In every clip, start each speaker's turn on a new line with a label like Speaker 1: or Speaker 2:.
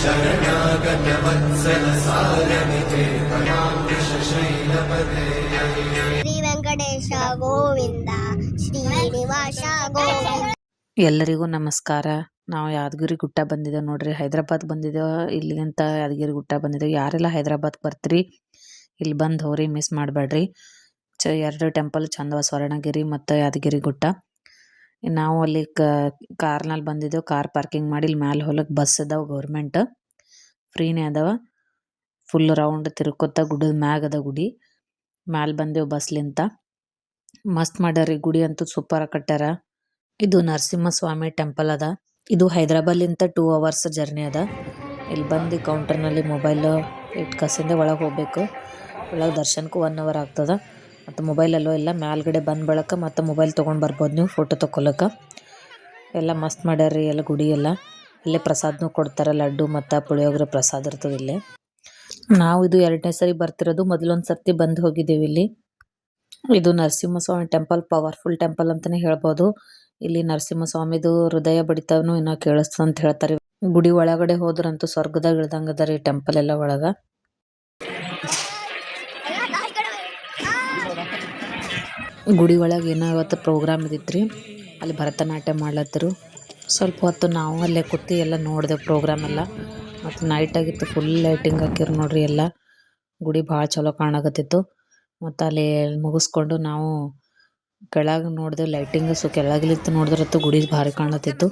Speaker 1: शरणागतवत्सल सारमिते परामृशशैलपदे
Speaker 2: ಶ್ರೀ ವೆಂಕಟೇಶ ಗೋವಿಂದ ಶ್ರೀನಿವಾಸ ಗೋವಿಂದ.
Speaker 3: ಎಲ್ಲರಿಗೂ ನಮಸ್ಕಾರ. ನಾವು ಯಾದಗಿರಿ ಗುಟ್ಟ ಬಂದಿದ್ದೇವೆ ನೋಡ್ರಿ. ಹೈದ್ರಾಬಾದ್ ಬಂದಿದ್ದೇವೆ. ಇಲ್ಲಿಂದ ಯಾದಗಿರಿ ಗುಟ್ಟ ಬಂದಿದ್ದೇವೆ. ಯಾರೆಲ್ಲ ಹೈದ್ರಾಬಾದ್ ಬರ್ತೀರಿ ಇಲ್ಲಿ ಬಂದು ಹೋರಿ, ಮಿಸ್ ಮಾಡಬೇಡ್ರಿ. ಎರಡು ಟೆಂಪಲ್ ಚಂದವ, ಸ್ವರ್ಣಗಿರಿ ಮತ್ತು ಯಾದಗಿರಿ ಗುಟ್ಟ. ನಾವು ಅಲ್ಲಿ ಕಾರ್ನಲ್ಲಿ ಬಂದಿದ್ದೇವೆ. ಕಾರ್ ಪಾರ್ಕಿಂಗ್ ಮಾಡಿ ಇಲ್ಲಿ ಮ್ಯಾಲೆ ಹೊಲಕ್ಕೆ ಬಸ್ ಅದಾವ, ಗೌರ್ಮೆಂಟ್ ಫ್ರೀನೇ ಅದಾವ. ಫುಲ್ ರೌಂಡ್ ತಿರ್ಕೋತ ಗುಡ್ಡದ ಮ್ಯಾಗ ಅದ ಗುಡಿ. ಮ್ಯಾಲೆ ಬಂದೆವು ಬಸ್ಲಿಂತ. ಮಸ್ತ್ ಮಾಡ್ಯಾರ. ಈ ಗುಡಿ ಅಂತೂ ಸೂಪರ್ ಕಟ್ಟಾರ. ಇದು ನರಸಿಂಹಸ್ವಾಮಿ ಟೆಂಪಲ್ ಅದ. ಇದು ಹೈದ್ರಾಬಾದ್ಲಿಂತ 2 hours ಜರ್ನಿ ಅದ. ಇಲ್ಲಿ ಬಂದು ಕೌಂಟರ್ನಲ್ಲಿ ಮೊಬೈಲ್ ಇಟ್ಟು ಕಸಿಂದ ಒಳಗೆ ಹೋಗ್ಬೇಕು. ಒಳಗೆ ದರ್ಶನಕ್ಕೂ 1 hour ಆಗ್ತದೆ. ಮತ್ತು ಮೊಬೈಲಲ್ಲೋ ಎಲ್ಲ ಮ್ಯಾಲ್ಗಡೆ ಬಂದ ಬಳಕ ಮತ್ತು ಮೊಬೈಲ್ ತೊಗೊಂಡು ಬರ್ಬೋದು ನೀವು ಫೋಟೋ ತೊಗೊಳಕ್ಕೆ. ಎಲ್ಲ ಮಸ್ತ್ ಮಾಡ್ಯಾರ್ರಿ ಎಲ್ಲ ಗುಡಿ ಎಲ್ಲ. ಇಲ್ಲೇ ಪ್ರಸಾದನೂ ಕೊಡ್ತಾರೆ, ಲಡ್ಡು ಮತ್ತು ಪುಳಿಯೋಗರೆ ಪ್ರಸಾದ ಇರ್ತದೆ ಇಲ್ಲೇ. ನಾವು ಇದು 2ನೇ ಸರಿ ಬರ್ತಿರೋದು. ಮೊದಲೊಂದು ಸರ್ತಿ ಬಂದು ಹೋಗಿದ್ದೇವೆ ಇಲ್ಲಿ. ಇದು ನರಸಿಂಹಸ್ವಾಮಿ ಟೆಂಪಲ್ ಪವರ್ಫುಲ್ ಟೆಂಪಲ್ ಅಂತಲೇ ಹೇಳ್ಬೋದು. ಇಲ್ಲಿ ನರಸಿಂಹಸ್ವಾಮಿದು ಹೃದಯ ಬಡಿತನೂ ಇನ್ನೂ ಕೇಳಿಸ್ತದೆ ಅಂತ ಹೇಳ್ತಾರೆ. ಗುಡಿ ಒಳಗಡೆ ಹೋದ್ರಂತೂ ಸ್ವರ್ಗದಾಗ ಇಳ್ದಂಗೆ ಅದ ರೀ ಟೆಂಪಲ್ ಎಲ್ಲ ಒಳಗೆ. ಗುಡಿ ಒಳಗೆ ಏನೋ ಇವತ್ತು ಪ್ರೋಗ್ರಾಮ್ ಇದ್ದಿತ್ತು. ಅಲ್ಲಿ ಭರತನಾಟ್ಯ ಮಾಡ್ಲತ್ತರು. ಸ್ವಲ್ಪ ಹೊತ್ತು ನಾವು ಅಲ್ಲೇ ಕೂತು ಎಲ್ಲ ನೋಡಿದೆವು ಪ್ರೋಗ್ರಾಮ್ ಎಲ್ಲ. ಮತ್ತು ನೈಟ್ ಆಗಿತ್ತು, ಫುಲ್ ಲೈಟಿಂಗ್ ಹಾಕಿರು ನೋಡ್ರಿ ಎಲ್ಲ. ಗುಡಿ ಭಾಳ ಚಲೋ ಕಾಣಕತ್ತಿತ್ತು. ಮತ್ತು ಅಲ್ಲಿ ಮುಗಿಸ್ಕೊಂಡು ನಾವು ಕೆಳಗೆ ನೋಡಿದೆವು ಲೈಟಿಂಗ್. ಕೆಳಗಿಲಿಂತ ನೋಡಿದ್ರತ್ತು ಗುಡಿ ಭಾರಿ ಕಾಣತ್ತಿತ್ತು.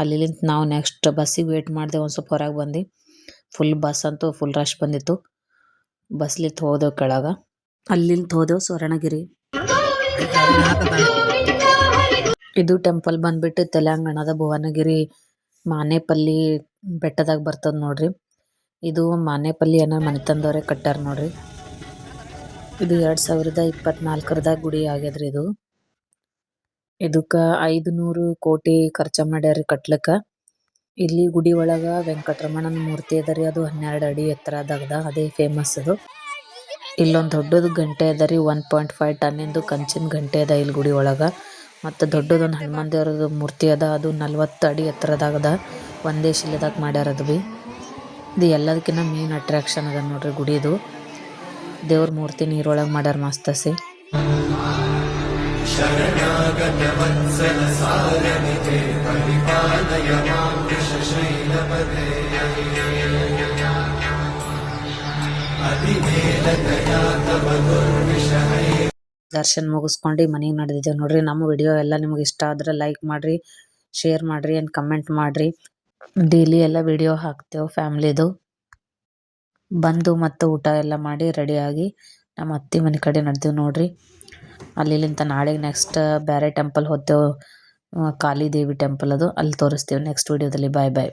Speaker 3: ಅಲ್ಲಿಂತ ನಾವು ನೆಕ್ಸ್ಟ್ ಬಸ್ಸಿಗೆ ವೇಟ್ ಮಾಡಿದೆವು. ಒಂದು ಸ್ವಲ್ಪ ಹೊರಗೆ ಬಂದು ಫುಲ್ ಬಸ್ ಅಂತೂ ಫುಲ್ ರಶ್ ಬಂದಿತ್ತು. ಬಸ್ಲಿಂತ ಹೋದೆವು ಕೆಳಗೆ. ಅಲ್ಲಿಂದ ಹೋದೆವು ಸ್ವರ್ಣಗಿರಿ. ಇದು ಟೆಂಪಲ್ ಬಂದ್ಬಿಟ್ಟು ತೆಲಂಗಾಣದ ಭುವನಗಿರಿ ಮಾನೇಪಲ್ಲಿ ಬೆಟ್ಟದಾಗ ಬರ್ತದೆ ನೋಡ್ರಿ. ಇದು ಮಾನೇಪಲ್ಲಿ ಅನ್ನೋ ಮನೆತನದವರೇ ಕಟ್ಟಾರ ನೋಡ್ರಿ. ಇದು 2024 ಗುಡಿ ಆಗ್ಯದ್ರಿ ಇದು. ಇದಕ್ಕೆ 500 ಕೋಟಿ ಖರ್ಚು ಮಾಡ್ಯಾರ ಕಟ್ಲಕ್ಕ. ಇಲ್ಲಿ ಗುಡಿ ಒಳಗೆ ವೆಂಕಟರಮಣನ ಮೂರ್ತಿ ಅದ ರೀ. ಅದು 12 ಅಡಿ ಎತ್ತರದಾಗದ. ಅದೇ ಫೇಮಸ್ ಅದು. ಇಲ್ಲೊಂದು ದೊಡ್ಡದು ಗಂಟೆ ಅದ ರೀ. 1.5 ಟನ್ನಿಂದು ಕಂಚಿನ ಗಂಟೆ ಅದ ಇಲ್ಲಿ ಗುಡಿ ಒಳಗೆ. ಮತ್ತು ದೊಡ್ಡದೊಂದು ಹನುಮಾನ್ ದೇವ್ರದ್ದು ಮೂರ್ತಿ ಅದ. ಅದು 40 ಅಡಿ ಎತ್ತರದಾಗದ. ಒಂದೇ ಶಿಲೆದಾಗ ಮಾಡ್ಯಾರ ಅದು ಭೀ. ಇದು ಎಲ್ಲದಕ್ಕಿಂತ ಮೇನ್ ಅಟ್ರಾಕ್ಷನ್ ಅದ ನೋಡ್ರಿ ಗುಡಿದು. ದೇವ್ರ ಮೂರ್ತಿ ನೀರೊಳಗೆ ಮಾಡ್ಯಾರ ಮಸ್ತಸಿ.
Speaker 1: शरणागतवत्सल सारमिते परिपालय मां वृषशैलपदे अधिमेलतया तव दुर्विषहै.
Speaker 3: ದರ್ಶನ ಮುಗಿಸ್ಕೊಂಡು ಮನೆಗೆ ನಡೆದಿದ್ದೇವೆ ನೋಡ್ರಿ. ನಮ್ಮ ವಿಡಿಯೋ ಎಲ್ಲ ನಿಮ್ಗೆ ಇಷ್ಟ ಆದ್ರೆ ಲೈಕ್ ಮಾಡಿರಿ, ಶೇರ್ ಮಾಡಿರಿ ಆ್ಯಂಡ್ ಕಮೆಂಟ್ ಮಾಡಿರಿ. ಡೈಲಿ ಎಲ್ಲ ವಿಡಿಯೋ ಹಾಕ್ತೇವೆ ಫ್ಯಾಮ್ಲಿದು. ಬಂದು ಮತ್ತು ಊಟ ಎಲ್ಲ ಮಾಡಿ ರೆಡಿಯಾಗಿ ನಮ್ಮ ಅತ್ತೆ ಮನೆ ಕಡೆ ನಡೆದೇವು ನೋಡ್ರಿ. ಅಲ್ಲಿಂದ ನಾಳೆಗೆ ನೆಕ್ಸ್ಟ್ ಬೇರೆ ಟೆಂಪಲ್ ಹೋಗ್ತೇವೆ, ಕಾಳಿದೇವಿ ಟೆಂಪಲ್ ಅದು. ಅಲ್ಲಿ ತೋರಿಸ್ತೇವೆ ನೆಕ್ಸ್ಟ್ ವಿಡಿಯೋದಲ್ಲಿ. ಬಾಯ್ ಬಾಯ್.